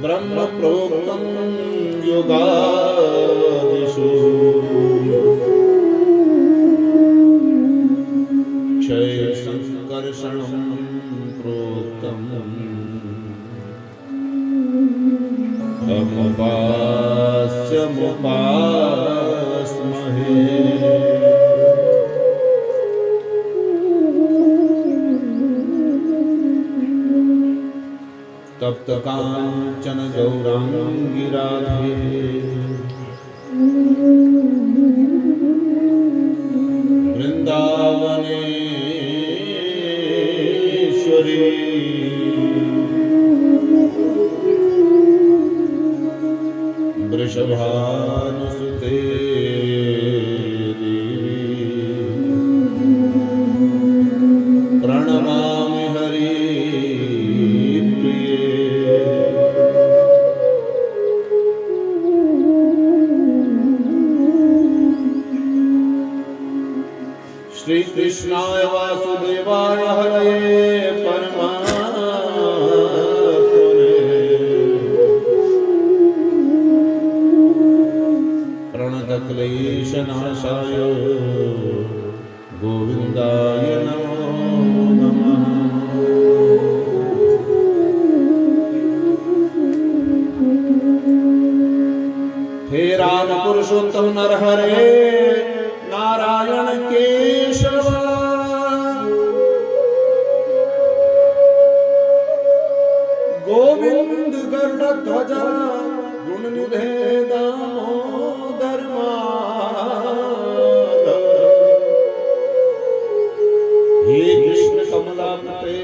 ब्रह्म प्रोक्तं योगादिषु क्षय संकर्षणं प्रोक्तम् अमुपास्यमुपास्महे। तप्त कांचन गौरांगी राधे वृंदावनेश्वरी वृषभानुसुते प्रणमामि हरि प्रिये। श्री कृष्णाय वासुदेवाय हरये परमात्मने प्रणतक्लेशनाशाय गोविन्दाय नमो नमः। हे राम पुरुषोत्तम नरहरे नारायण केशव गोविंद गरुड़ध्वज गुणनिधे दामोदर माधव। हे कृष्ण कमलापते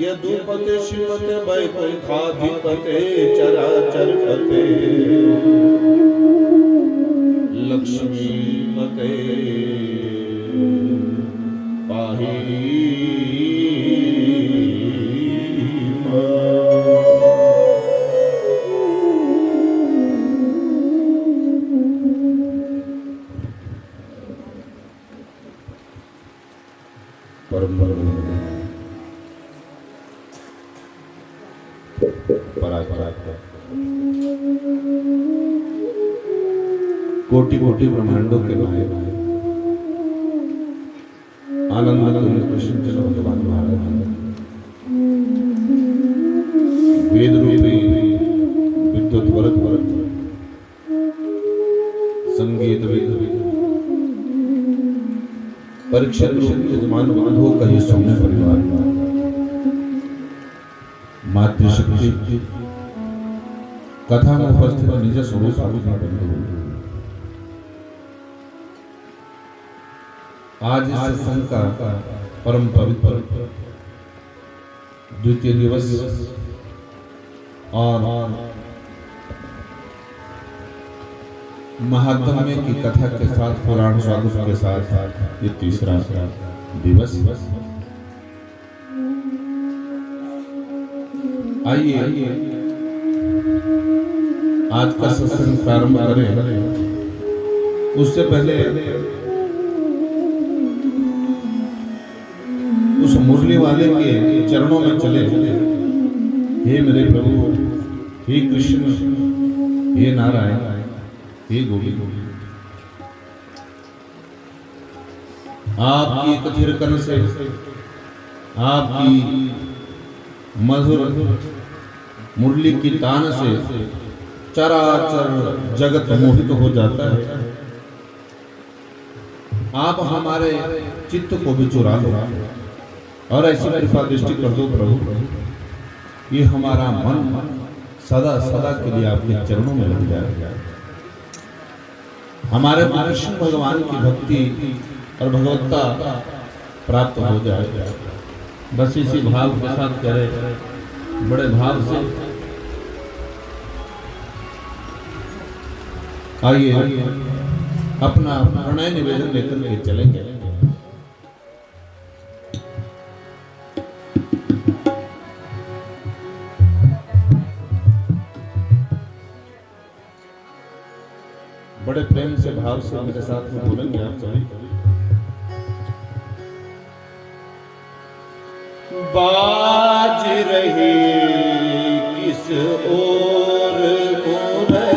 यदुपते शिवते वैकुंठाधिपते चराचरपते लक्ष्मीपते पाहि परम कोटि कोटि ब्रह्मांडों के नायक आनंद कृष्ण चलो भगवान महाराज वेद रूपी विद्युत वरद संगीत वेद परीक्षा रूपी यजमान बांधो का ये सौम्य परिवार मातृशक्ति कथा में उपस्थित निज स्वरूप आविर्भाव बंधु। आज इस सत्संग का परम पवित्र द्वितीय दिवस और महात्म्य की कथा के साथ पुराण स्वागत के साथ ये तीसरा दिवस। आइए आज का सत्संग प्रारंभ करें। उससे पहले उस मुरली वाले के चरणों में चले। हे मेरे प्रभु, हे कृष्ण, हे नारायण, हे गोविंद, आपकी कथिर कर्ण से आपकी मधुर मुरली की तान से चराचर जगत मोहित हो जाता है। आप हमारे चित्त को भी चुरा लो और ऐसी कृपा दृष्टि कर दो प्रभु, ये हमारा मन सदा सदा के लिए आपके चरणों में लग जाए। हमारे कृष्ण भगवान की भक्ति और भगवत्ता प्राप्त हो जाए। बस इसी भाव के साथ करे, बड़े भाव से आइए अपना प्रणय निवेदन लेकर के चलेंगे। बड़े प्रेम से भाव से मेरे साथ में बोलेंगे आप सभी। बाज रही किस ओर मुरलिया बाज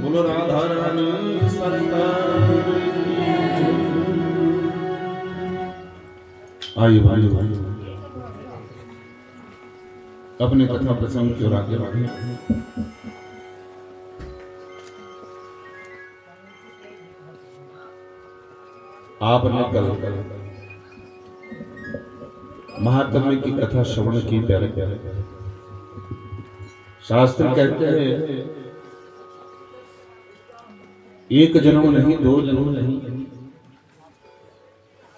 बोलो राधा रानी संतान की। आइए भाई अपने कथा प्रसंग की ओर आगे बढ़े। आपने कल महात्म्य की कथा श्रवण की। प्यारे प्यारे शास्त्र कहते हैं एक जन्म नहीं, दो जन्म नहीं,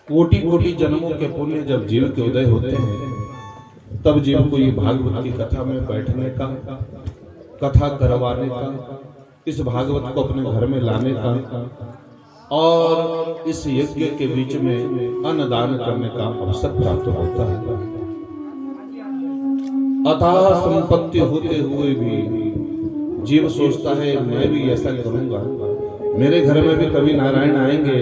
कोटि कोटि जन्मों के पुण्य जब जीव के उदय होते हैं तब जीव को ये भागवत की कथा में बैठने का, कथा करवाने का, इस भागवत को अपने घर में लाने का और इस यज्ञ के बीच में अन्नदान करने का अवसर प्राप्त होता है। अथाह संपत्ति होते हुए भी जीव सोचता है मैं भी ऐसा करूंगा, मेरे घर में भी कभी नारायण आएंगे,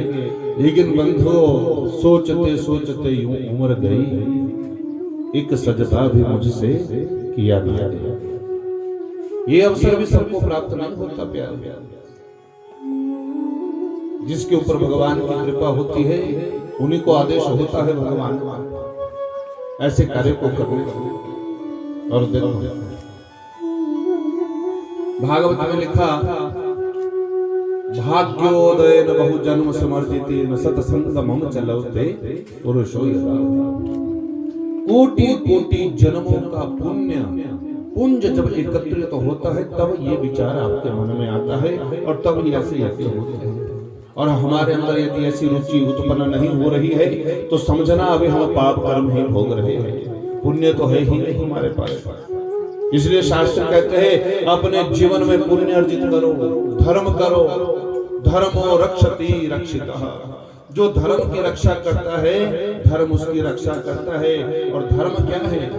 लेकिन बंधुओं सोचते सोचते यूं उम्र गई, एक सजदा भी मुझसे किया गया। ये अवसर भी सबको प्राप्त नहीं होता प्यार। जिसके ऊपर भगवान की कृपा होती है उन्हीं को आदेश होता है भगवान ऐसे कार्य को करने का। और देखो भागवत में लिखा भाग्योदय न बहु जन्म समर्जिते न सतसंग मम चलते पुरुषो यदा। कोटि कोटि जन्मों का पुंज जब एकत्रित होता है तब ये विचार आपके मन में आता है और तब ये ऐसे होते हैं। और हमारे अंदर यदि ऐसी रुचि उत्पन्न नहीं हो रही है तो समझना अभी हम पाप कर्म ही भोग रहे हैं, पुण्य तो है ही नहीं हमारे पास। इसलिए शास्त्र कहते हैं अपने जीवन में पुण्य अर्जित करो, धर्म करो, धर्मो रक्षति रक्षितः। जो धर्म की रक्षा करता है धर्म उसकी रक्षा करता है। और धर्म क्या है,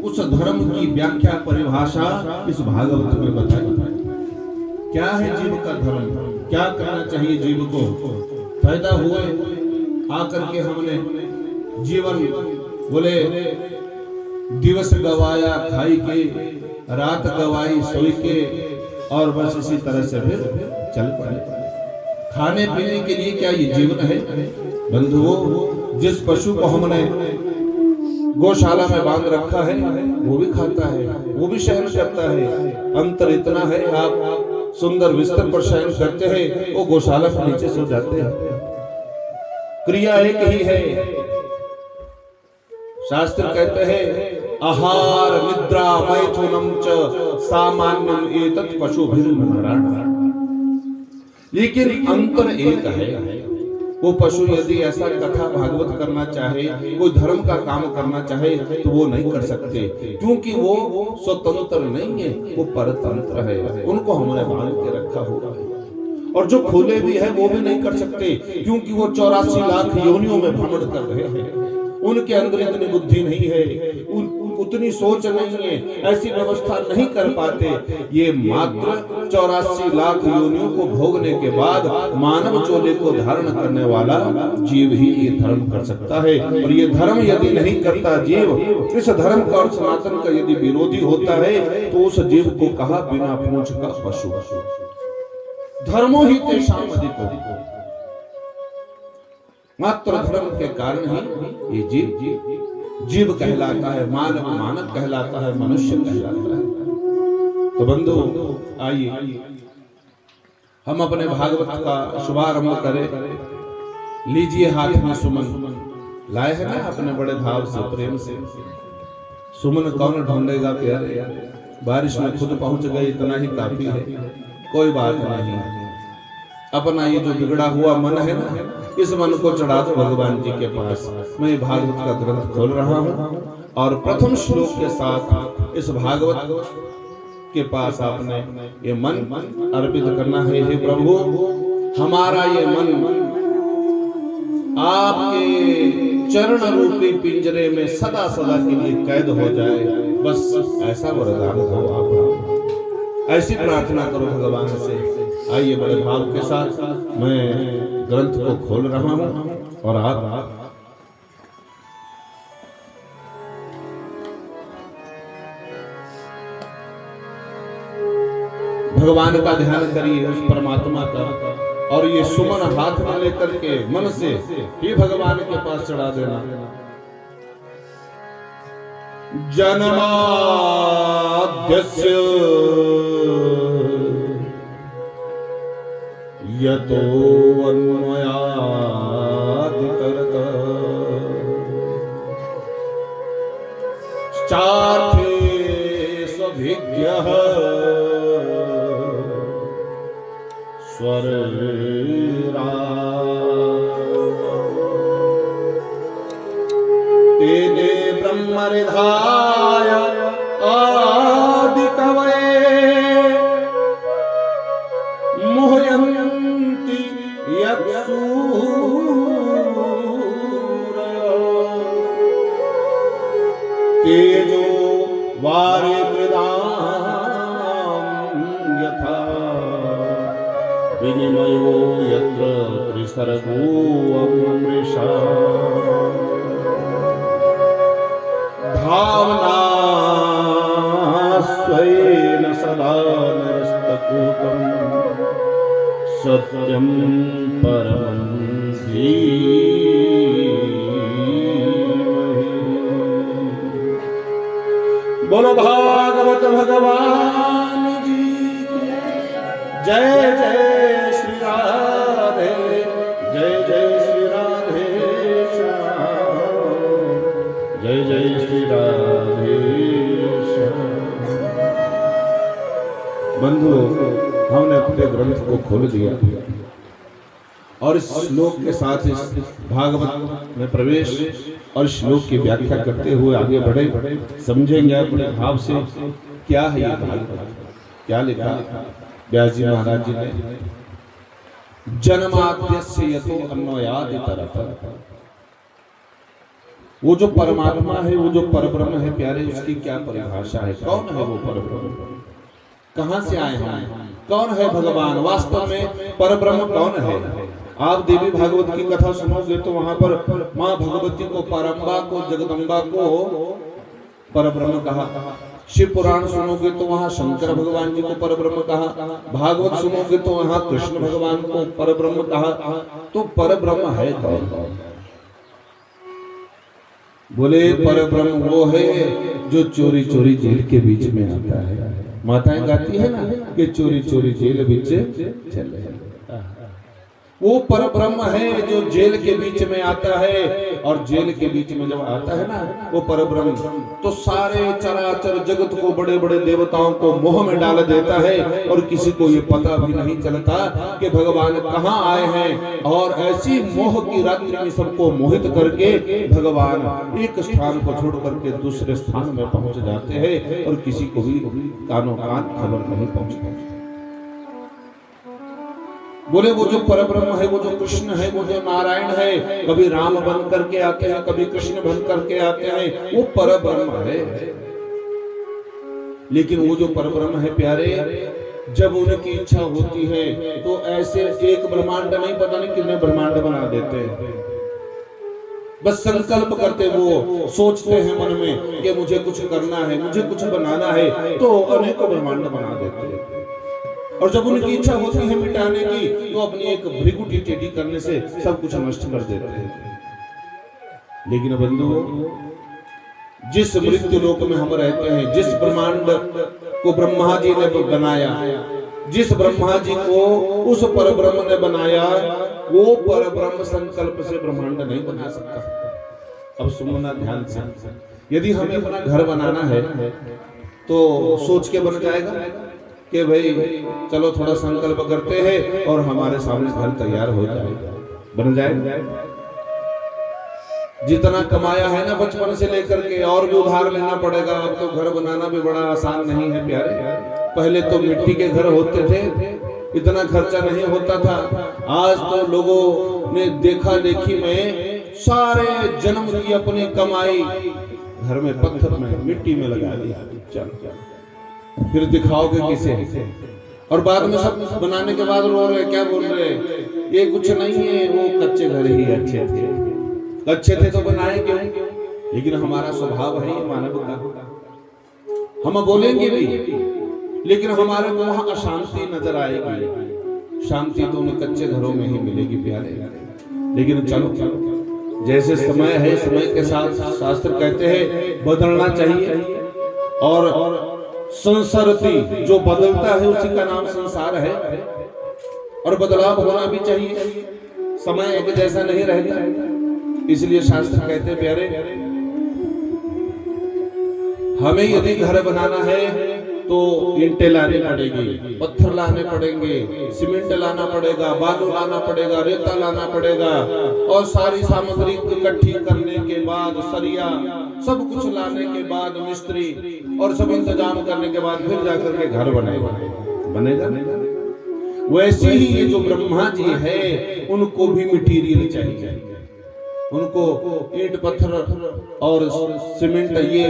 उस धर्म की व्याख्या परिभाषा इस भागवत में बताई। क्या है जीव का धर्म, क्या करना चाहिए जीव को। पैदा हुए आकर के हमने जीवन बोले दिवस गवाया खाई के, रात गवाई सोई के, और बस इसी तरह से फिर चल पड़े। खाने पीने के लिए क्या ये जीवन है बंधुओं। जिस पशु को हमने गौशाला में बांध रखा है वो भी खाता है, वो भी शयन करता है। अंतर इतना है आप सुंदर बिस्तर पर शयन करते हैं, वो गौशाला के नीचे सो जाते हैं। क्रिया एक ही है। शास्त्र कहते हैं आहार निद्रा मैथुनम च सामान्यम एतत् पशुभिर्नराणाम्। लेकिन अंतर एक है। वो पशु यदि ऐसा कथा भागवत करना चाहे, कोई धर्म का काम करना चाहे तो वो नहीं कर सकते, क्योंकि वो स्वतंत्र नहीं है, वो परतंत्र है। उनको हमने बांध के रखा हुआ है। और जो खुले भी है वो भी नहीं कर सकते, क्योंकि वो 84 लाख योनियों में भ्रमण कर रहे हैं। उनके अंदर इतनी बुद्धि नहीं है, उतनी सोच नहीं है, ऐसी व्यवस्था नहीं कर पाते। ये मात्र 84 लाख योनियों को भोगने के बाद मानव चोले को धारण करने वाला जीव ही ये धर्म कर सकता है। और ये धर्म यदि नहीं करता जीव, इस धर्म का और सनातन का यदि विरोधी होता है तो उस जीव को कहा बिना पूंछ का पशु। धर्मो ही तेषाम अधिको। मात्र धर्म के कारण ही ये जीव कहलाता है, मानव कहलाता है, मनुष्य कहलाता है। तो बंधु आइए हम अपने भागवत का शुभारंभ करें। लीजिए हाथ में सुमन, लाए हैं ना अपने बड़े भाव से, प्रेम से। सुमन कौन ढूंढेगा प्यारे, बारिश में खुद पहुंच गए इतना ही काफी है। कोई बात नहीं, अपना ये जो बिगड़ा हुआ मन है ना, इस मन को चढ़ा दो भगवान जी के पास। मैं भागवत का ग्रंथ खोल रहा हूँ और प्रथम श्लोक के साथ इस भागवत के पास आपने ये मन अर्पित करना है। हे प्रभु, हमारा ये मन आपके चरण रूपी पिंजरे में सदा सदा के लिए कैद हो जाए, बस ऐसा वरदान दो आप। ऐसी प्रार्थना करो भगवान से। आइए बड़े भाव के साथ मैं ग्रंथ को खोल रहा हूं और आप भगवान का ध्यान करिए, उस परमात्मा का। और ये सुमन हाथ में लेकर के मन से ही भगवान के पास चढ़ा देना। जन्माद्यस्य यतो अन्वयादितरत चार्थे स्वभिज्ञः स्वररा तेने ब्रह्मनिधाय आदिकवये मोहयन्ति यत्सूरयो तेजो वारिमृदां यथा विनिमयो यत्र त्रिसर्गो अमृषा भावना स्वेन सदा निरस्तकूटम् सत्यं परमं धीमहि। बोलो भागवत भगवान जी जय जय श्री राधे, जय जय श्री राधे श्याम, जय जय श्री राधे श्याम। बंधुओं, हमने अपने ग्रंथ को खोल दिया और इस श्लोक के साथ इस भागवत में प्रवेश और श्लोक की व्याख्या करते हुए आगे बढ़े, समझेंगे अपने भाव से क्या है ये भागवत, क्या लिखा व्यास जी महाराज जी ने। जन्माद्यस्य यतो अन्वयादितरत, वो जो परमात्मा है, वो जो परब्रह्म है प्यारे, उसकी क्या परिभाषा है? कौन है वो परब्रह्म? कहां से आए हैं? कौन है भगवान? वास्तव में परब्रह्म कौन है? आप देवी भागवत की कथा सुनोगे तो वहां पर मां भगवती को, परम्बा को, जगदम्बा को परब्रह्म कहा। शिव पुराण सुनोगे तो वहां शंकर भगवान जी को परब्रह्म कहा। भागवत सुनोगे तो वहां कृष्ण भगवान को परब्रह्म कहा। तो परब्रह्म है कौन? बोले परब्रह्म वो है जो चोरी चोरी जेल के बीच में आता है। माताएं गाती है ना कि चोरी चोरी जेल बीच चले। वो परब्रह्म है जो जेल के बीच में आता है, और जेल के बीच में जब आता है ना वो परब्रह्म, तो सारे चराचर जगत को, बड़े बड़े देवताओं को मोह में डाल देता है और किसी को ये पता भी नहीं चलता कि भगवान कहाँ आए हैं। और ऐसी मोह की रात्रि में सबको मोहित करके भगवान एक स्थान को छोड़ करके दूसरे स्थान में पहुंच जाते हैं और किसी को भी कानों कान खबर नहीं पहुंचती। बोले वो जो परब्रह्म है, वो जो कृष्ण है, वो जो नारायण है, कभी राम बन करके आते हैं, कभी कृष्ण बन करके आते हैं, वो परब्रह्म है। लेकिन वो जो परब्रह्म है प्यारे, जब उनकी इच्छा होती है तो ऐसे एक ब्रह्मांड नहीं, पता नहीं कितने ब्रह्मांड बना देते हैं। बस संकल्प करते, वो सोचते हैं मन में कि मुझे कुछ करना है, मुझे कुछ बनाना है, तो अनेकों ब्रह्मांड बना देते हैं। और जब उनकी इच्छा होती है मिटाने की तो अपनी एक भृगुटी टेढ़ी करने से सब कुछ नष्ट कर देते हैं। लेकिन बंधुओं, जिस मृत्यु लोक में हम रहते हैं, जिस ब्रह्मांड को ब्रह्मा जी ने बनाया, जिस ब्रह्मा जी को उस पर ब्रह्म ने बनाया, वो पर ब्रह्म संकल्प से ब्रह्मांड नहीं बना सकता। अब सुनना ध्यान से, यदि हमें अपना घर बनाना है तो सोच के बन जाएगा कि भाई चलो थोड़ा संकल्प करते हैं और हमारे सामने घर तैयार हो जाएगा, बन जाएगा। जितना कमाया है ना बचपन से लेकर के और भी उधार लेना पड़ेगा। अब तो घर बनाना भी बड़ा आसान नहीं है प्यारे। पहले तो मिट्टी के घर होते थे, इतना खर्चा नहीं होता था। आज तो लोगों ने देखा देखी में सारे जन्म की अपनी कमाई घर में पत्थर में मिट्टी में लगा दिया। चल फिर दिखाओगे किसे? और बाद में सब बनाने के बाद रो रहे, क्या बोल रहे, ये कुछ नहीं है, वो कच्चे घर ही अच्छे थे। अच्छे थे तो बनाए क्यों? लेकिन हमारा स्वभाव है ये मानव का, हम बोलेंगे भी लेकिन हमारे को वहां अशांति नजर आएगी। शांति तो उन कच्चे घरों में ही मिलेगी प्यारे। लेकिन चलो जैसे समय है, समय के साथ शास्त्र कहते हैं बदलना चाहिए। और संसारती जो बदलता है उसी का नाम संसार है। और बदलाव होना भी चाहिए, समय एक जैसा नहीं रहता। इसलिए शास्त्र कहते हैं प्यारे, हमें यदि घर बनाना है तो ईंटें लानी पड़ेगी, पत्थर लाने पड़ेंगे, सीमेंट लाना पड़ेगा, बालू लाना पड़ेगा, रेता लाना पड़ेगा। और सारी सामग्री इकट्ठी करने के बाद, सरिया सब कुछ लाने के बाद, मिस्त्री और सब इंतजाम करने के बाद फिर जाकर के घर बनेगा। वैसे ही ये जो ब्रह्मा जी है उनको भी मटीरियल चाहिए। उनको ईंट पत्थर और सीमेंट ये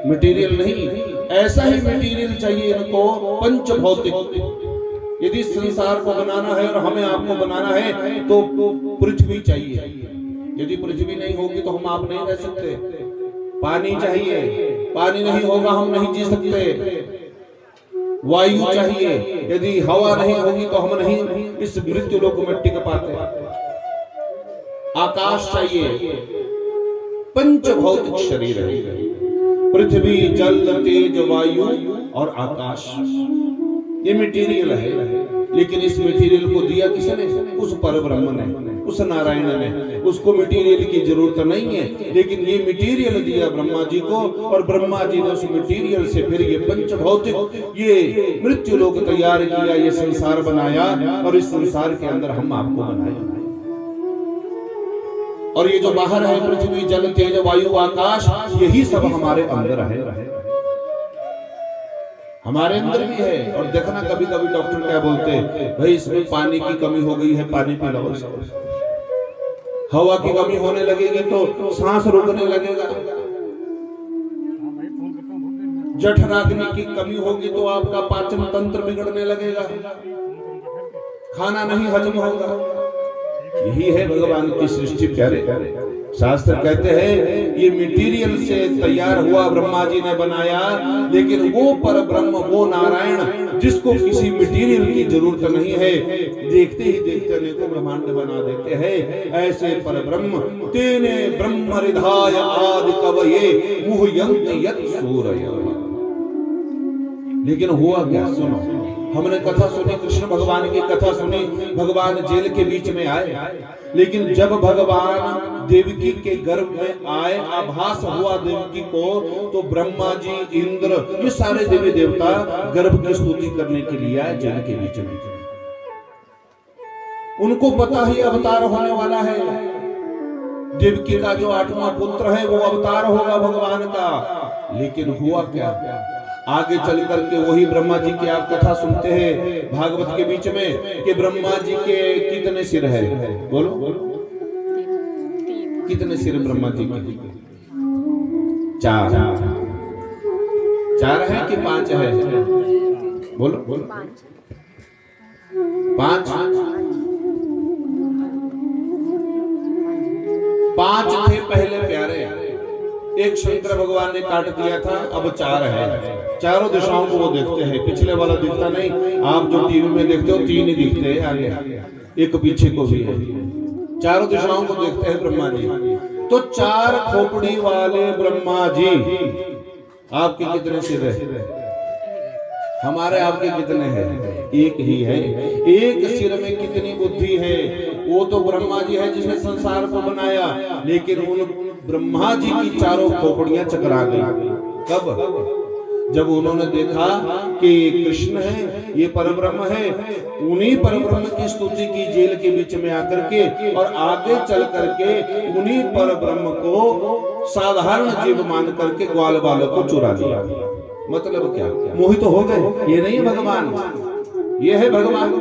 मटेरियल नहीं, ऐसा ही मटेरियल चाहिए इनको पंच भौतिक। यदि संसार को बनाना है और हमें आपको बनाना है तो पृथ्वी चाहिए। यदि पृथ्वी नहीं होगी तो हम आप नहीं रह सकते। पानी चाहिए, पानी नहीं होगा हम नहीं जी सकते। वायु चाहिए, यदि हवा नहीं होगी तो हम नहीं इस मृत्यु लोक में टिक पाते। आकाश चाहिए, पंच भौतिक शरीर है, पृथ्वी जल तेज वायु और आकाश, ये मटेरियल है। लेकिन इस मटेरियल को दिया किसने? उस परब्रह्म ने, उस नारायण ने। उसको मटेरियल की जरूरत नहीं है, लेकिन ये मटेरियल दिया ब्रह्मा जी को। और ब्रह्मा जी ने उस मटेरियल से फिर ये पंच भौतिक ये मृत्यु लोक तैयार किया, ये संसार बनाया। और इस संसार के अंदर हम आपको बनाया। और ये जो बाहर है पृथ्वी जल तेज वायु आकाश, यही सब हमारे अंदर है, हमारे अंदर भी है। और देखना कभी कभी डॉक्टर क्या बोलते हैं, भाई इसमें पानी की कमी हो गई है, पानी पी लो। हवा की कमी होने लगेगी तो सांस रुकने लगेगा। जठराग्नि की कमी होगी तो आपका पाचन तंत्र बिगड़ने लगेगा, खाना नहीं हजम होगा। यही है भगवान की सृष्टि प्यारे। शास्त्र कहते हैं ये मटेरियल से तैयार हुआ, ब्रह्मा जी ने बनाया। लेकिन वो पर ब्रह्म, वो नारायण जिसको किसी मटेरियल की जरूरत नहीं है, देखते ही देखते अनेकों ब्रह्मांड बना देते हैं। ऐसे पर ब्रह्म तेने ब्रह्म हृदय आदि कवये मुह्यन्ति यत् सूरय। लेकिन हुआ क्या? सुनो, हमने कथा सुनी, कृष्ण भगवान की कथा सुनी। भगवान जेल के बीच में आए, लेकिन जब भगवान देवकी के गर्भ में आए, आभास हुआ देवकी को, तो ब्रह्मा जी, इंद्र, ये सारे देवी देवता गर्भ की स्तुति करने के लिए आए जेल के बीच में। उनको पता ही अवतार होने वाला है। देवकी का जो 8वां पुत्र है वो अवतार होगा भगवान का। लेकिन हुआ क्या? आगे चल करके वही ब्रह्मा जी की आप कथा सुनते हैं भागवत के बीच में कि ब्रह्मा जी के कितने सिर है? बोलो कितने सिर ब्रह्मा जी के? 4 है कि 5 है? बोलो 5 5 थे पहले प्यारे। एक शंकर भगवान ने काट दिया था, अब 4 है। चारों दिशाओं को वो देखते हैं, पिछले वाला दिखता नहीं। आप जो टीवी में देखते हो 3 ही दिखते हैं आगे, एक पीछे को भी है। चारों दिशाओं को देखते हैं ब्रह्मा जी। तो 4 खोपड़ी वाले ब्रह्मा जी, आपके कितने सिर है? हमारे आपके कितने हैं? एक ही है। एक सिर में कितनी बुद्धि है? वो तो ब्रह्मा जी है जिसने संसार को बनाया, लेकिन उन ब्रह्मा जी की चारों खोपड़ियां चकरा गई। कब? जब उन्होंने देखा कि कृष्ण है, ये परब्रह्म है, उन्हीं परब्रह्म की स्तुति की जेल के बीच में आकर के, और आगे चल करके उन्हीं परब्रह्म को साधारण जीव मान करके ग्वाल बालों को चुरा लिया। मतलब क्या? मोहित तो हो गए, ये नहीं है भगवान, ये है भगवान।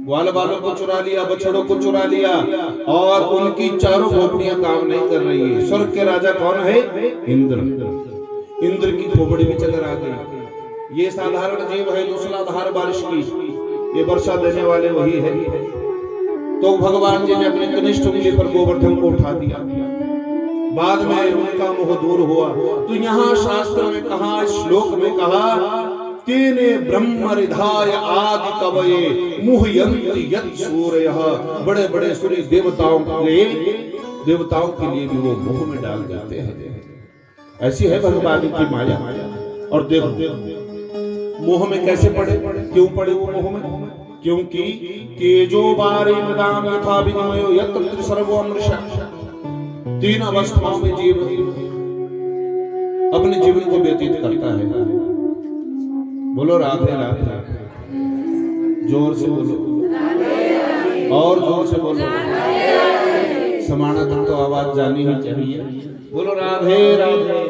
ग्वाल बालों को चुरा लिया, बछड़ों को चुरा लिया, और उनकी चारों खोपड़ियां काम नहीं कर रही है। स्वर्ग के राजा कौन है? इंद्र। इंद्र की खोपड़ी भी चकर आ गई। ये साधारण जीव है, मूसलाधार बारिश की, ये वर्षा देने वाले वही है। तो भगवान जी ने अपने कनिष्ठ उंगली पर गोवर्धन को उठा दिया। बाद में उनका मोह दूर हुआ। तो यहाँ शास्त्र में कहा, श्लोक में कहा, तेने ब्रह्म हृदय आदि कवये मुह्यन्ति यत् सूरयः। बड़े बड़े सूर्य देवताओं के लिए भी वो मोह में डाल देते हैं। ऐसी है भगवान की माया। और देखो मोह में कैसे पड़े, क्यों पड़े वो मोह में? क्योंकि तेजो बारे मृदाम यथा विनिमयो यत्र सर्वो अमृषा। 3 अवस्थाओं में जीव अपने जीवन को व्यतीत करता है। बोलो राधे राधे, जोर से बोलो, और जोर से बोलो। समाना तक तो आवाज जानी ही चाहिए। बोलो राधे राधे।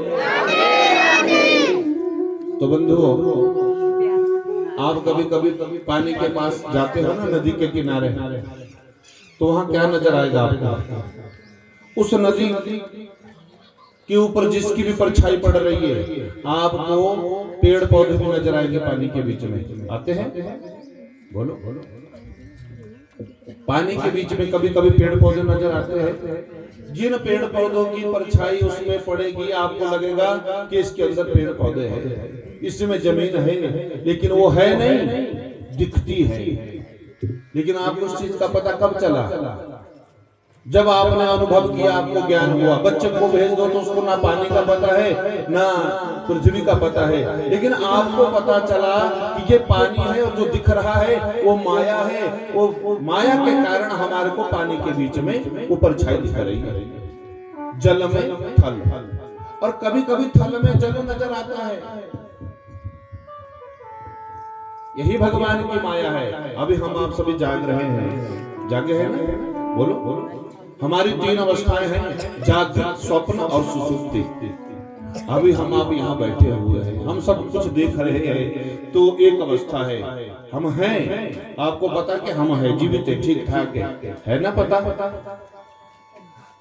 तो बंधुओं, आप कभी कभी पानी के पास जाते हो ना, नदी के किनारे, तो वहां क्या नजर आएगा आपको? उस नदी के ऊपर जिसकी भी परछाई पड़ रही है, आपको पेड़ पौधे भी नजर आएंगे पानी के बीच में। आते हैं? बोलो बोलो। पानी के बीच में कभी कभी पेड़ पौधे नजर आते हैं। जिन पेड़ पौधों की परछाई उसमें पड़ेगी, आपको लगेगा कि इसके अंदर पेड़ पौधे हैं, इसमें जमीन है नहीं, लेकिन वो है नहीं, दिखती है। लेकिन आपको उस चीज का पता कब चला? जब आपने अनुभव किया, आपको ज्ञान हुआ। बच्चे को भेज दो तो उसको ना पानी का पता है, ना पृथ्वी का पता है, लेकिन आपको पता चला कि ये पानी है, और जो दिख रहा है वो माया है। वो माया के कारण हमारे को पानी के बीच में वो परछाई दिख रही है। जल में थल, और कभी कभी थल में जल नजर आता है। यही भगवान की माया है। अभी हम आप सभी जाग रहे हैं, जागे हैं ना? बोलो बोलो। हमारी 3 अवस्थाएं हैं, जागृत, स्वप्न और सुषुप्ति। अभी हम आप यहाँ बैठे हुए हैं, हम सब कुछ देख रहे हैं, तो एक अवस्था है, हम हैं। आपको पता कि हम हैं, जीवित है, ठीक ठाक है ना? पता।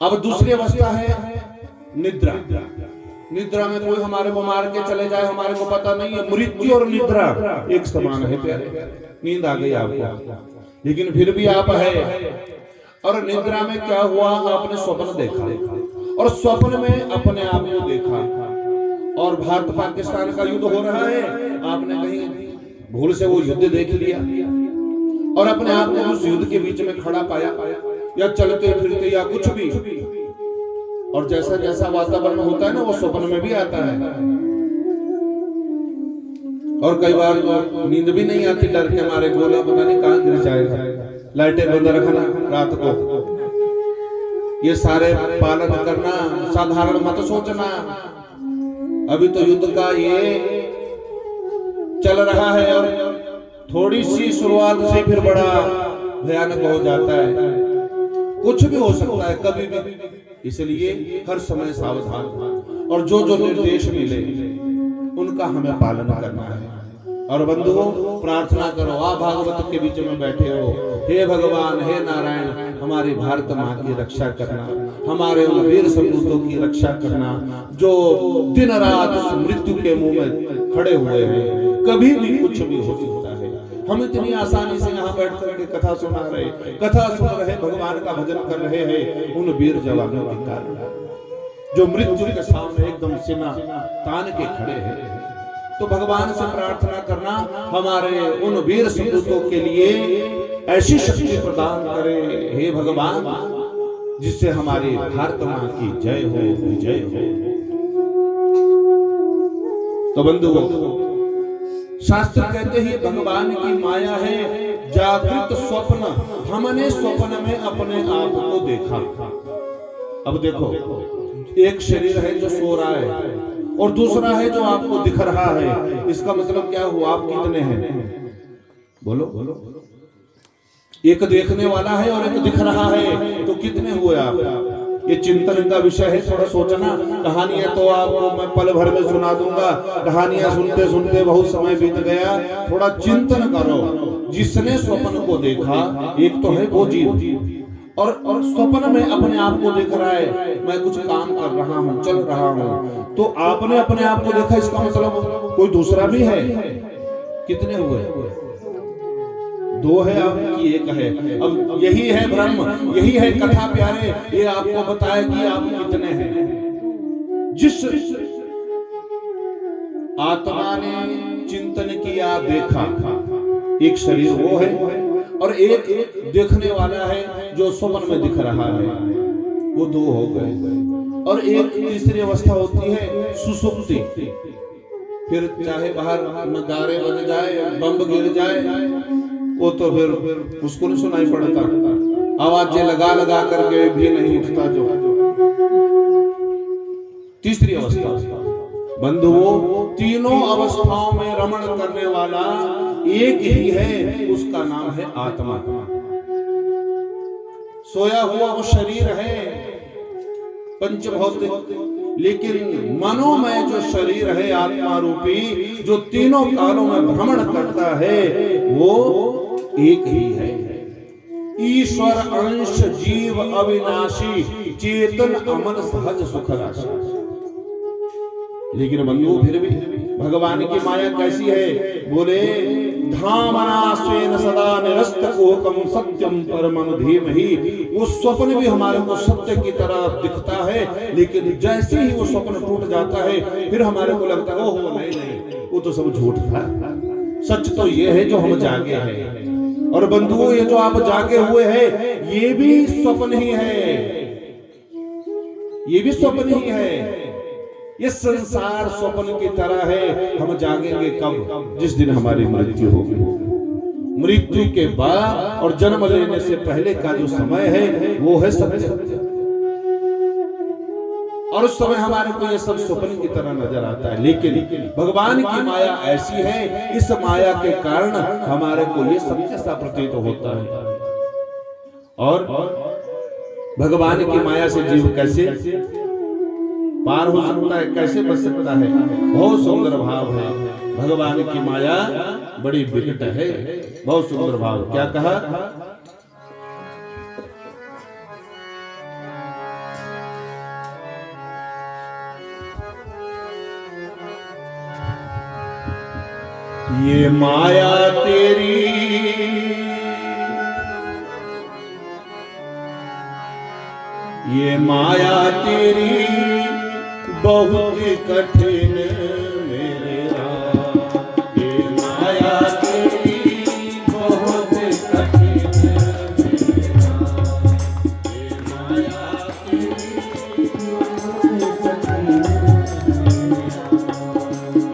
अब दूसरी अवस्था है निद्रा। निद्रा में कोई हमारे को मार के चले जाए, हमारे को पता नहीं है। मृत्यु और निद्रा एक समान है प्यारे। नींद आ गई आपको, लेकिन फिर भी आप है। और निद्रा में क्या हुआ? आपने स्वप्न देखा, और स्वप्न में अपने आप को देखा, और भारत पाकिस्तान का युद्ध हो रहा है, आपने कहीं भूल से वो युद्ध देख लिया, और अपने आप को उस युद्ध के बीच में खड़ा पाया, या चलते फिरते या कुछ भी। और जैसा जैसा वातावरण होता है ना, वो स्वप्न में भी आता है। और कई बार तो नींद भी नहीं आती, डर के मारे, गोले पता नहीं कहां गिर जाएगा। लाइटें बंद रखना रात को, ये सारे पालन करना, साधारण मत सोचना। अभी तो युद्ध का ये चल रहा है, और थोड़ी सी शुरुआत से फिर बड़ा भयानक हो जाता है। कुछ भी हो सकता है कभी भी, इसलिए हर समय सावधान। और जो जो निर्देश मिले उनका हमें पालन करना है। और बंधुओं, प्रार्थना करो, आप भागवत के बीच में बैठे हो, हे भगवान, हे नारायण, हमारी भारत माँ की रक्षा करना, हमारे उन वीर सपूतों की रक्षा करना जो दिन रात मृत्यु के मुंह में खड़े हुए हैं। कभी भी कुछ भी हो सकता है। हम इतनी आसानी से यहाँ बैठ करके कथा सुन रहे, भगवान का भजन कर रहे हैं उन वीर जवानों के कारण। जो मृत्यु के सामने एकदम सीना तान के खड़े हैं। तो भगवान से प्रार्थना करना हमारे उन वीर सपूतों के लिए ऐसी शक्ति प्रदान करे, हे भगवान, जिससे हमारी भारत मां की जय हो, विजय हो। तो बंधुओं, शास्त्र कहते हैं भगवान की माया है जागृत स्वप्न। हमने स्वप्न में अपने आप को देखा। अब देखो, एक शरीर है जो सो रहा है और दूसरा है जो आपको दिख रहा है। इसका मतलब क्या हुआ? आप कितने हैं? बोलो बोलो। एक देखने वाला है और एक दिख रहा है, तो कितने हुए आप? ये चिंतन का विषय है, थोड़ा सोचना। कहानियां तो आपको मैं पल भर में सुना दूंगा, कहानियां सुनते सुनते बहुत समय बीत गया। थोड़ा चिंतन करो। जिसने स्वप्न को देखा, एक तो है वो जीव, और स्वप्न में अपने आप को देख रहा है, मैं कुछ काम कर रहा हूँ, चल रहा हूँ। तो आपने अपने आप को देखा, इसका मतलब कोई दूसरा भी है। कितने हुए? दो है, आपकी एक है। अब यही है ब्रह्म, यही है कथा प्यारे, ये आपको बताए कि आप कितने हैं। जिस आत्मा ने चिंतन किया, देखा, एक शरीर वो है, और एक देखने वाला है जो स्वप्न में दिख रहा है, वो दो हो गए। और एक तीसरी अवस्था होती है सुसुप्ति। फिर चाहे बाहर नगारे बज जाए, बम गिर जाए, वो तो फिर उसको नहीं सुनाई पड़ता, आवाजें लगा लगा करके भी नहीं उठता। जो तीसरी अवस्था, बंधुओं, तीनों अवस्थाओं में रमण करने वाला एक ही है, उसका नाम है आत्मा। सोया हुआ वो शरीर है पंचभौतिक, लेकिन मनोमय जो शरीर है आत्मा रूपी, जो तीनों कालों में भ्रमण करता है, वो एक ही है। ईश्वर अंश जीव अविनाशी, चेतन अमन सहज सुख राशि। लेकिन बंधु, फिर भी भगवान की माया कैसी है? बोले, धामनास्वेन सदा निरस्तकोकम सत्यम परमं धीमहि। वो स्वप्न भी हमारे को सत्य की तरह दिखता है, लेकिन जैसे ही वो स्वप्न टूट जाता है, फिर हमारे को लगता है ओहो नहीं नहीं, वो तो सब झूठ था। सच तो ये है जो हम जागे हैं। और बंधुओं, ये जो आप जागे हुए हैं, ये भी स्वप्न ही है, ये भी स्वप्न ही है। ये संसार स्वप्न की तरह है। हम जागेंगे कब? जिस दिन हमारी मृत्यु होगी। मृत्यु के बाद और जन्म लेने से पहले का जो समय है, वो है सत्य। और उस समय हमारे को ये सब स्वप्न की तरह नजर आता है, लेकिन भगवान की माया ऐसी है, इस माया के कारण हमारे को ये सत्य सा प्रतीत होता है। और भगवान की माया से जीव कैसे पार हो सकता है, कैसे बच सकता है? बहुत सुंदर भाव है। भगवान की माया बड़ी विकट है, बहुत सुंदर भाव। क्या कहा? ये माया तेरी ये माया तेरी बहुत कठिन मेरे राम। ये माया तेरी बहुत कठिन मेरे राम।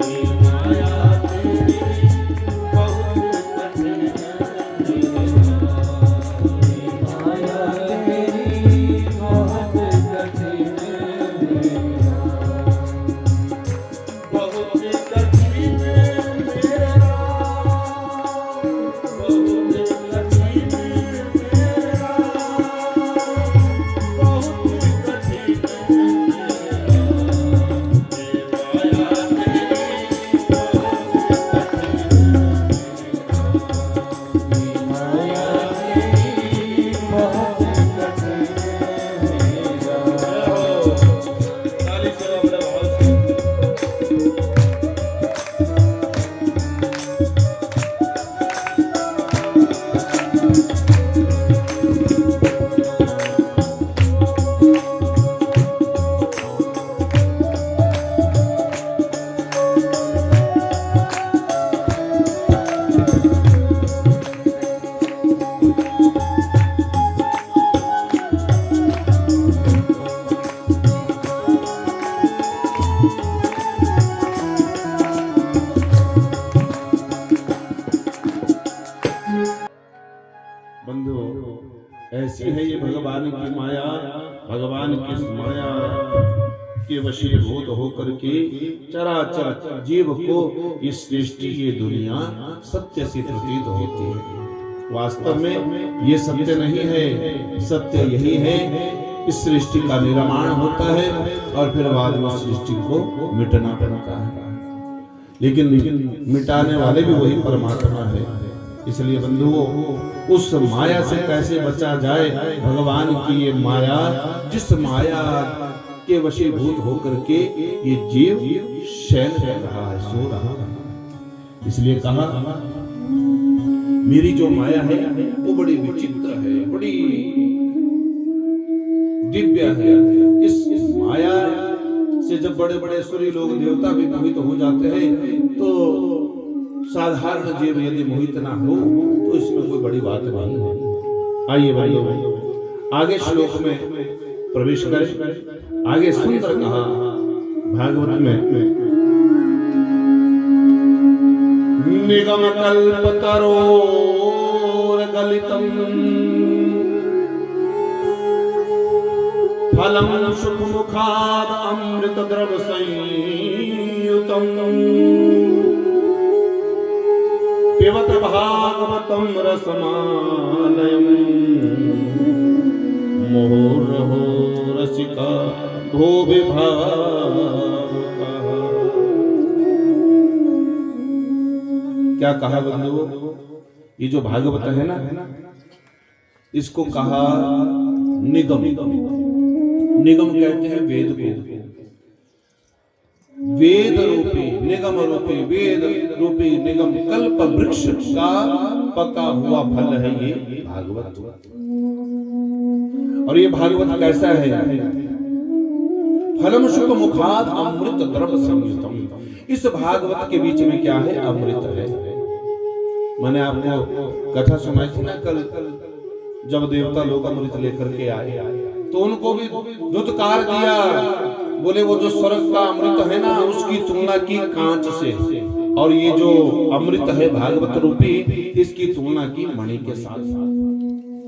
ये माया तेरी बहुत कठिन मेरे राम। ये माया तेरी बहुत कठिन मेरे राम। ये माया तेरी बहुत कठिन मेरे की माया, भगवान की माया के वशीभूत होकर के चराचर जीव को इस सृष्टि ये दुनिया सत्य से प्रतीत होती है। वास्तव में ये सत्य नहीं है, सत्य यही है इस सृष्टि का निर्माण होता है और फिर बाद में सृष्टि को मिटना पड़ता है, लेकिन मिटाने वाले भी वही परमात्मा है। इसलिए बंधुओं, उस माया से कैसे बचा जाए? भगवान की ये माया, जिस माया के वशीभूत होकर के ये जीव शयन कर रहा है, सो रहा है। इसलिए कहा मेरी जो माया है वो बड़ी विचित्र है, बड़ी दिव्य है। इस माया से जब बड़े बड़े सूर्य लोग देवता भी मोहित हो जाते हैं, तो साधारण जीव यदि मोहित ना हो तो इसमें कोई बड़ी बात नहीं है। आइए भाइयों, आगे श्लोक में प्रवेश करें। आगे सुंदर कहा भागवत में, निगम कल्प तरोर गलितम फलम सुख मुखाद अमृत द्रव संयुतम पिबत भागवतम रसमालयम मोरहो रसिका भो विभावुका। क्या कहा बंधुओं? ये जो भागवत है ना, इसको कहा निगम। निगम कहते हैं वेद को। वेद रूपी निगम रूपी वेद रूपी निगम कल्प वृक्ष का पका हुआ फल है ये भागवत। और ये भागवत कैसा है? फलम शुभ मुखाद अमृत द्रव संयुतम। इस भागवत के बीच में क्या है? अमृत है। मैंने आपको कथा सुनाई थी ना कल, जब देवता लोग अमृत लेकर के आए तो उनको भी दुत्कार दिया। बोले वो जो स्वर्ग का अमृत है ना, उसकी तुलना की कांच से, और ये जो अमृत है भागवत रूपी, इसकी तुलना की मणि के साथ।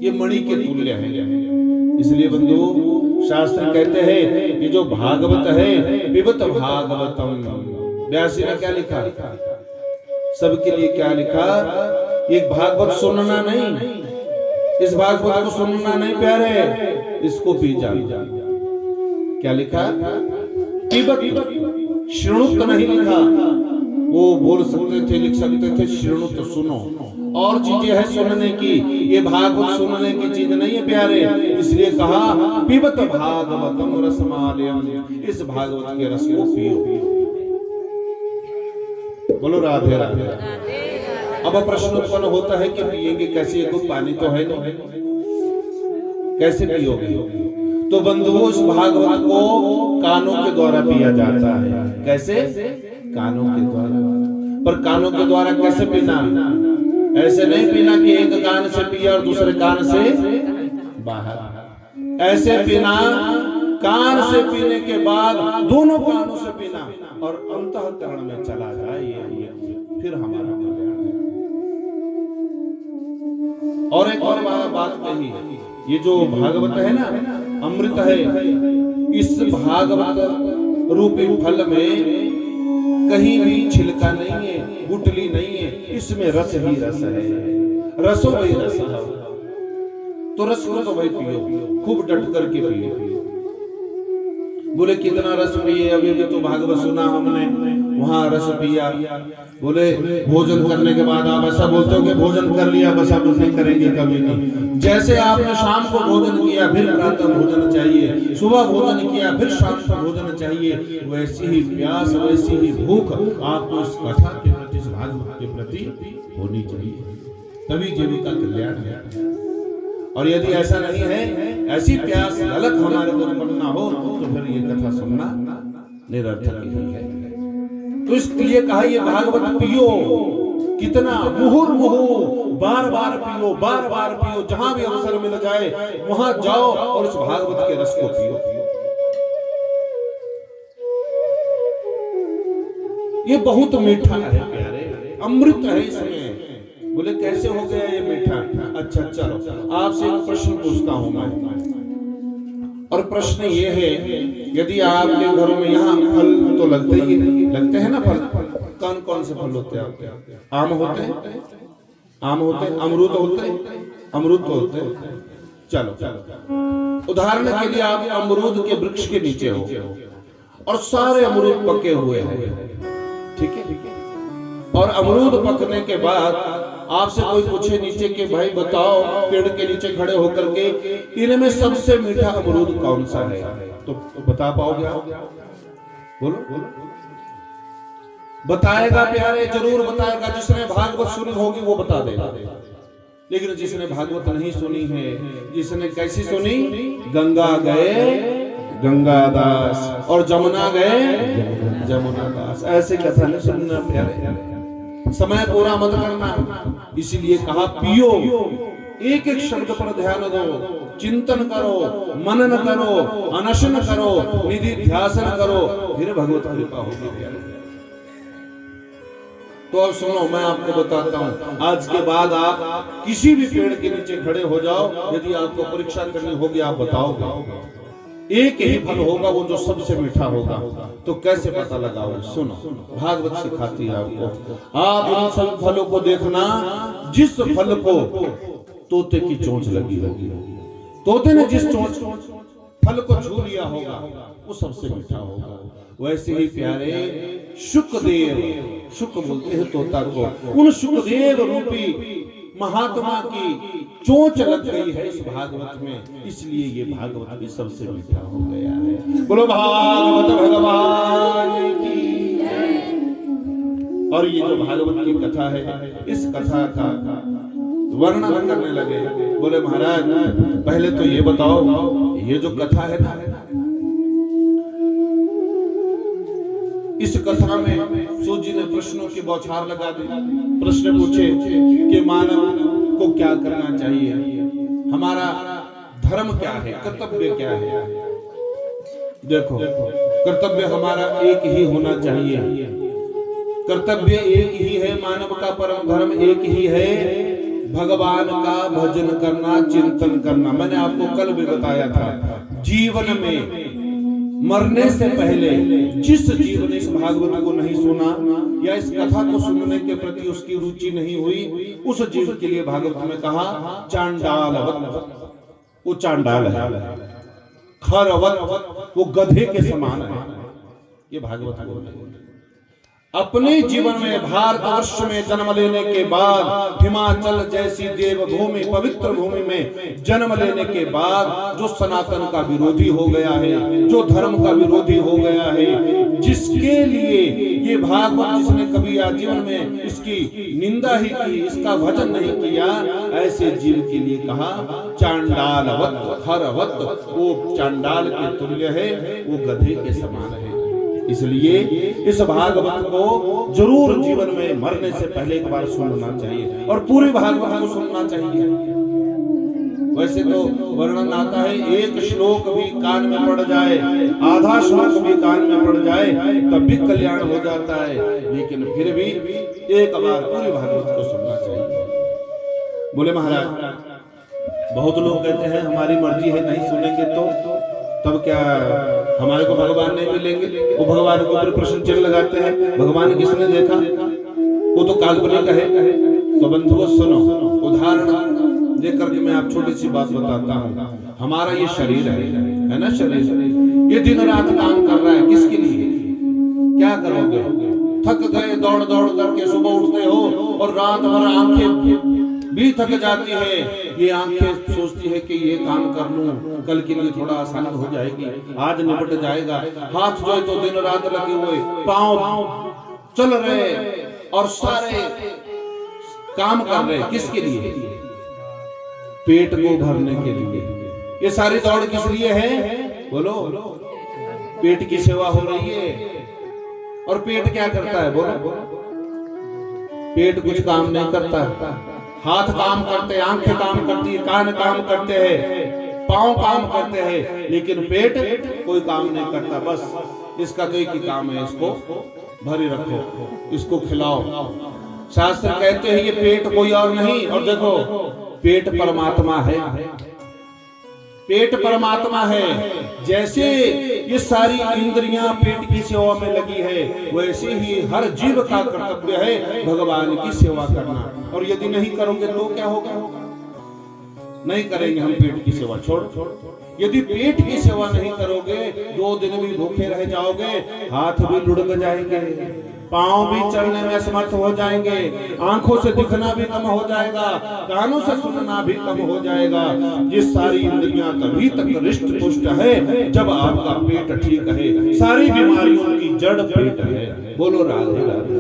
ये मणि के तुल्य है। इसलिए बंधु, शास्त्र कहते हैं ये जो भागवत है, पिबत भागवतम। व्यासी ने क्या लिखा? सबके लिए क्या लिखा? एक भागवत सुनना नहीं, इस भागवत को सुनना नहीं प्यारे, इसको पी जा। क्या लिखा? पिबत, श्रृणुत नहीं लिखा। वो बोल सकते थे, लिख सकते थे श्रृणुत, सुनो। और चीजें है सुनने की, ये भागवत सुनने की चीज नहीं है प्यारे। इसलिए कहा पिबत भागवतम रसमालयम। इस भागवत के रस को पियो। बोलो राधे राधे। अब प्रश्न उत्पन्न होता है कि पिएंगे कैसे? कोई पानी तो है नहीं, कैसे पियोगे? तो बंधुओं, इस भागवत को कानों के द्वारा पिया जाता है। कैसे? कानों के द्वारा। पर कानों के द्वारा कैसे पीना? ऐसे नहीं पीना कि एक कान से पिया और दूसरे कान से बाहर। ऐसे पीना, कान से पीने के बाद दोनों कानों से पीना और अंतःकरण में चला जाए, ये फिर हमारा कल्याण है। और एक और बात कही, ये जो भागवत है ना, अमृत है। इस भागवत रूपी फल में कहीं भी छिलका नहीं है, गुठली नहीं है, इसमें रस ही रस है। रसो वही रस है। तो रस को तो वही पियो, खूब डट करके पियो। बोले कितना रस पिए? अभी तो भागवत सुना हमने, वहां रस पिया। बोले भोजन करने के बाद आप ऐसा बोलते हो कि भोजन कर लिया, बस आप नहीं करेंगे कभी नहीं। जैसे आपने शाम को भोजन किया, फिर प्रातः भोजन चाहिए, सुबह भोजन किया, फिर शाम को भोजन चाहिए, वैसी ही प्यास, वैसी ही भूख आपको इस कथा के प्रति, इस भागवत के प्रति होनी चाहिए। तभी जीविका कल्याण है। और यदि ऐसा नहीं है, ऐसी प्यास गलत हमारे को बनना हो, तो फिर ये कथा सुनना निरर्थक ही है। तो इसलिए कहा ये भागवत पियो, कितना मुहुर्मुहु, बार बार पियो, बार बार पियो। जहां भी अवसर मिल जाए वहां जाओ और इस भागवत के रस को पियो। ये बहुत मीठा है प्यारे, अमृत है इसमें। बोले कैसे हो गया ये मीठा? अच्छा चलो आपसे एक प्रश्न पूछता हूं मैं। और प्रश्न ये है, यदि आपके घरों में यहाँ फल तो लगते हैं ना, फल कौन कौन से फल होते हैं आपके? आम होते हैं, अमरूद होते हैं, अमरूद तो होते हैं। चलो उदाहरण के लिए आप अमरूद के वृक्ष के नीचे हो और सारे अमरूद पके हुए हैं, ठीक है, और अमरूद पकने के बाद आपसे कोई पूछे नीचे के भाई बताओ, पेड़ के नीचे खड़े होकर के इनमें सबसे मीठा अमरूद कौन सा है, तो बता पाओगे आप? बोलो। बताएगा प्यारे, जरूर बताएगा। जिसने भागवत सुनी होगी वो बता देगा, लेकिन जिसने भागवत नहीं सुनी है, जिसने कैसी सुनी? गंगा गए गंगादास और जमुना गए जमुनादास, ऐसे कथा नहीं सुनना प्यारे। समय पूरा मत करना, इसीलिए कहा पियो, एक एक शब्द पर ध्यान दो, चिंतन करो, मनन करो, अनशन करो, निधि ध्यासन करो, फिर भगवत कृपा होगी प्यारे। तो अब सुनो, मैं आपको बताता हूँ, आज के बाद आप किसी भी पेड़ के नीचे खड़े हो जाओ, यदि आपको परीक्षा करनी होगी, आप बताओगे, एक ही फल होगा वो जो सबसे मीठा होगा, तो कैसे पता लगाओगे? सुनो, भागवत सिखाती है आपको। आप इन सब फलों को देखना, जिस फल को तोते की चोंच लगी होगी, तोते ने जिस चोंच फल को छू लिया होगा, वो सबसे मीठा होगा। वैसे ही प्यारे शुकदेव, शुक बोलते हैं तोता को, उन शुकदेव रूपी महात्मा की चोंच लग गई है इस भागवत में, इसलिए ये भागवत भी सबसे मीठा हो गया है। बोलो भागवत भगवान की। और ये जो भागवत की कथा है, इस कथा का वर्णन करने लगे। बोले महाराज पहले तो ये बताओ, ये जो कथा है ना, इस कथा में सूत जी ने प्रश्नों की बौछार लगा दी। प्रश्न पूछे कि मानव को क्या करना चाहिए, हमारा धर्म क्या है, कर्तव्य क्या है। देखो, कर्तव्य हमारा एक ही होना चाहिए, कर्तव्य एक ही है, मानव का परम धर्म एक ही है, भगवान का भजन करना, चिंतन करना। मैंने आपको कल भी बताया था, जीवन में मरने से पहले जिस जीव ने इस भागवत को नहीं सुना या इस कथा को सुनने के प्रति उसकी रुचि नहीं हुई, उस जीव के लिए भागवत में कहा चांडालवत, वो चांडाल है, खरवत, वो गधे के समान है। ये भागवत को अपने जीवन में भारतवर्ष में जन्म लेने के बाद, हिमाचल जैसी देवभूमि, पवित्र भूमि में जन्म लेने के बाद जो सनातन का विरोधी हो गया है, जो धर्म का विरोधी हो गया है, जिसके लिए ये भागवत, जिसने कभी आजीवन में इसकी निंदा ही की, इसका भजन नहीं किया, ऐसे जीव के लिए कहा चांडालवत, खरवत, वो चांडाल के तुल्य है, वो गधे के समान है। इसलिए इस भागवत को जरूर जीवन में मरने से पहले एक बार सुनना चाहिए और पूरी भागवत को सुनना चाहिए। वैसे तो वर्णन आता है, एक श्लोक भी कान में पड़ जाए, आधा श्लोक भी कान में पड़ जाए, तब भी कल्याण हो जाता है, लेकिन फिर भी एक बार पूरी भागवत को सुनना चाहिए। बोले महाराज बहुत लोग कहते हैं हमारी मर्जी है, नहीं सुनेंगे तो तब क्या हमारे को भगवान नहीं मिलेंगे? वो भगवान के ऊपर प्रश्न चिन्ह लगाते हैं, भगवान किसने देखा, वो तो काल्पनिक है। तो बंधुओं सुनो, उदाहरण देकर के मैं आप छोटी सी बात बताता हूँ। हमारा ये शरीर है ना, शरीर ये दिन रात काम कर रहा है, किसके लिए? क्या करोगे? थक गए दौड़ दौड़ करके, सुबह उठते हो और रात भर आंखें भी थक जाती है, ये आंखें सोचती है कि ये काम कर लूं, कल के लिए थोड़ा आसानी हो जाएगी, आज निपट जाएगा। हाथ जो है तो दिन रात लगे हुए, पांव चल रहे और सारे काम कर रहे, किसके लिए? पेट को भरने के लिए। ये सारी दौड़ किस लिए है? बोलो, पेट की सेवा हो रही है। और पेट क्या करता है? बोलो, पेट कुछ काम नहीं करता। हाथ काम करते हैं, आंखें काम करती है, कान काम करते हैं, पांव काम करते हैं, लेकिन पेट कोई काम नहीं करता। बस इसका तो एक ही काम है, इसको भरी रखो, इसको खिलाओ। शास्त्र कहते हैं ये पेट कोई और नहीं, और देखो पेट परमात्मा है, पेट परमात्मा है। जैसे ये सारी इंद्रियां पेट की सेवा में लगी है, वैसे ही हर जीव का कर्तव्य है भगवान की सेवा करना। और यदि नहीं करोगे तो क्या होगा? नहीं करेंगे हम पेट की सेवा, छोड़। यदि पेट की सेवा नहीं करोगे 2 दिन भी भूखे रह जाओगे, हाथ भी लुढ़क जाएंगे, पांव भी चलने में असमर्थ हो जाएंगे, आंखों से दिखना भी कम हो जाएगा, कानों से सुनना भी कम हो जाएगा। ये सारी इंद्रियां तभी तक रिष्ट पुष्ट है जब आपका पेट ठीक है। सारी बीमारियों की जड़ पेट है। बोलो राधे राधे।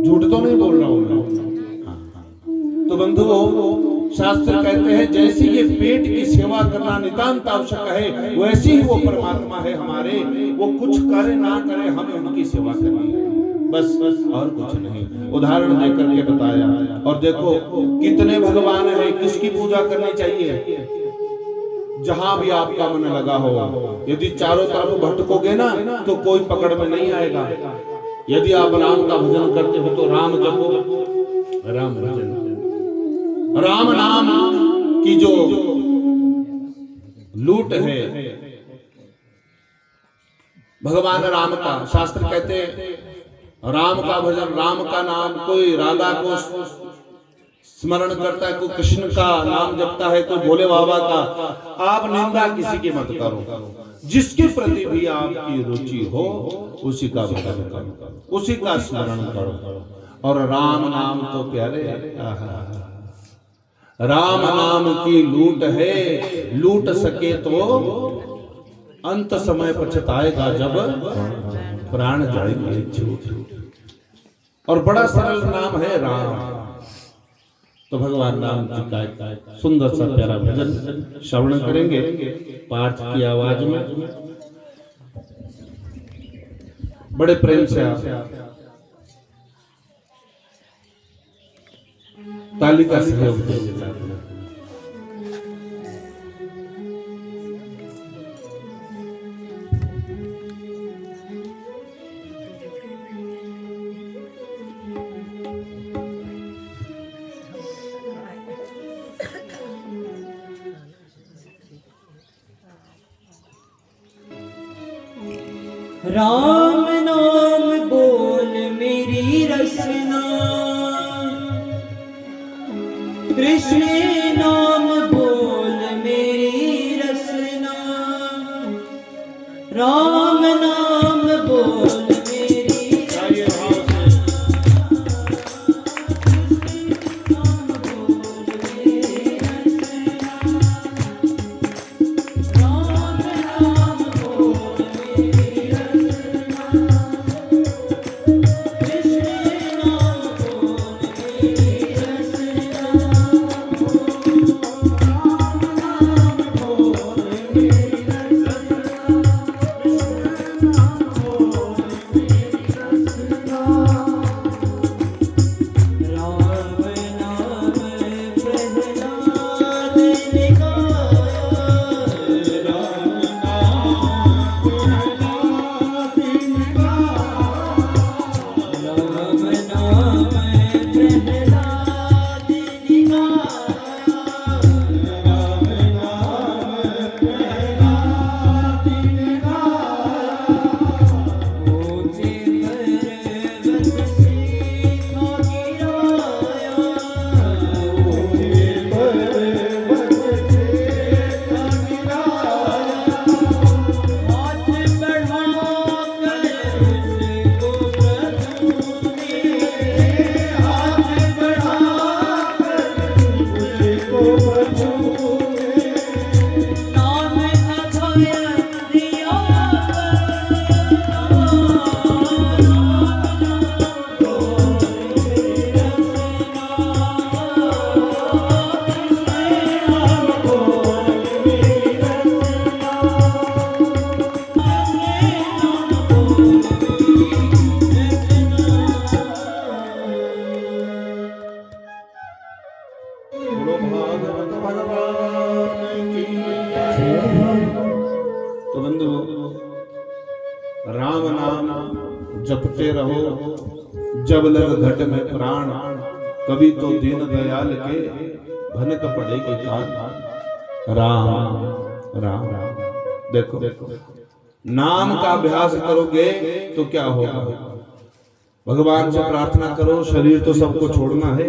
झूठ तो नहीं बोल रहा हूं मैं। तो बंधुओं, शास्त्र कहते हैं जैसे ये पेट की सेवा करना नितांत आवश्यक है, वैसे ही वो परमात्मा है हमारे। वो कुछ करे ना करे, हमें उनकी सेवा करनी है, बस और कुछ नहीं। उदाहरण देकर के बताया। और देखो कितने भगवान है, किसकी पूजा करनी चाहिए? जहां भी आपका मन लगा हो। यदि चारों तरफ भटकोगे ना तो कोई पकड़ में नहीं आएगा। यदि आप राम का भजन करते हो तो राम जपो, राम भजन, राम नाम की जो लूट है भगवान राम का, शास्त्र कहते हैं राम का भजन, राम का नाम। कोई राधा को स्मरण करता है, कोई कृष्ण का नाम जपता है, कोई भोले बाबा का। आप निंदा किसी की मत करो। जिसके प्रति भी आपकी रुचि हो उसी का भजन करो, उसी का स्मरण करो। और राम नाम तो प्यारे, राम नाम की लूट है, लूट सके तो अंत समय पछताएगा जब प्राण जाएंगे छूट। और बड़ा सरल नाम है राम। तो भगवान राम जी का सुंदर सा प्यारा भजन श्रवण करेंगे पाठ की आवाज में। बड़े प्रेम से आप ताली का सहयोग देंगे। राम नाम बोल मेरी रसना, कृष्ण नाम बोल मेरी रसना, राम नाम बोल राम नाम जपते रहो जब लग घट में प्राण, कभी तो दीन दयाल के भनक पड़ेगी कान। राम राम राम। देखो नाम का अभ्यास करोगे तो क्या होगा? भगवान से प्रार्थना करो, शरीर तो सबको छोड़ना है,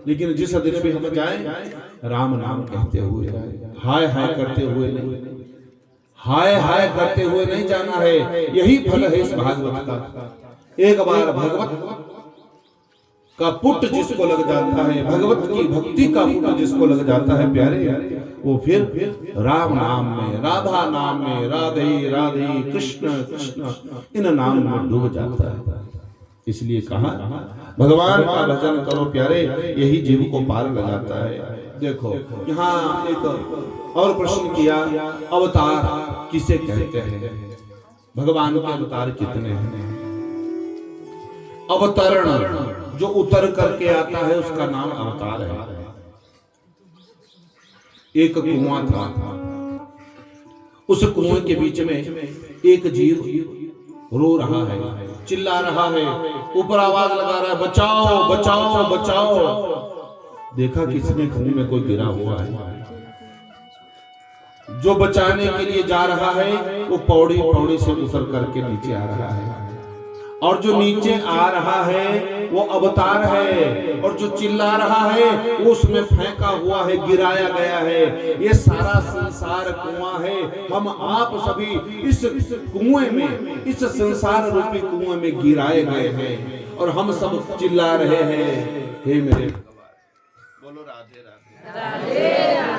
लेकिन जिस दिन भी हम जाएं राम नाम कहते हुए, हाय हाय करते हुए नहीं, हाय हाय करते हुए नहीं जाना है। यही फल है इस भागवत का। एक बार भगवत का पुट जिसको लग जाता है, भगवत की भक्ति का पुट जिसको लग जाता है प्यारे, वो फिर राम नाम में, राधा नाम में, राधे राधे कृष्ण कृष्ण इन नाम में डूब जाता है। इसलिए कहा भगवान का भजन करो प्यारे, यही जीव को पार लगाता है। देखो यहाँ एक और प्रश्न किया, अवतार किसे कहते हैं? भगवान के अवतार कितने हैं? अवतरण जो उतर करके आता है उसका नाम अवतार है। एक कुआं था, उस कुएं के बीच में एक जीव रो रहा है, चिल्ला रहा है, ऊपर आवाज लगा रहा है, बचाओ बचाओ बचाओ। देखा किसने कुएं में कोई गिरा हुआ है। जो बचाने के लिए जा रहा है वो पौड़ी पौड़ी से उतर करके नीचे आ रहा है, और जो नीचे आ रहा है वो अवतार है, और जो चिल्ला रहा है वो उसमें फेंका हुआ है, गिराया गया है। ये सारा संसार कुआं है। हम आप सभी इस कुएं में, इस संसार रूपी कुएं में गिराए गए हैं, और हम सब चिल्ला रहे हैं, हे मेरे भगवान। बोलो राधे राधे।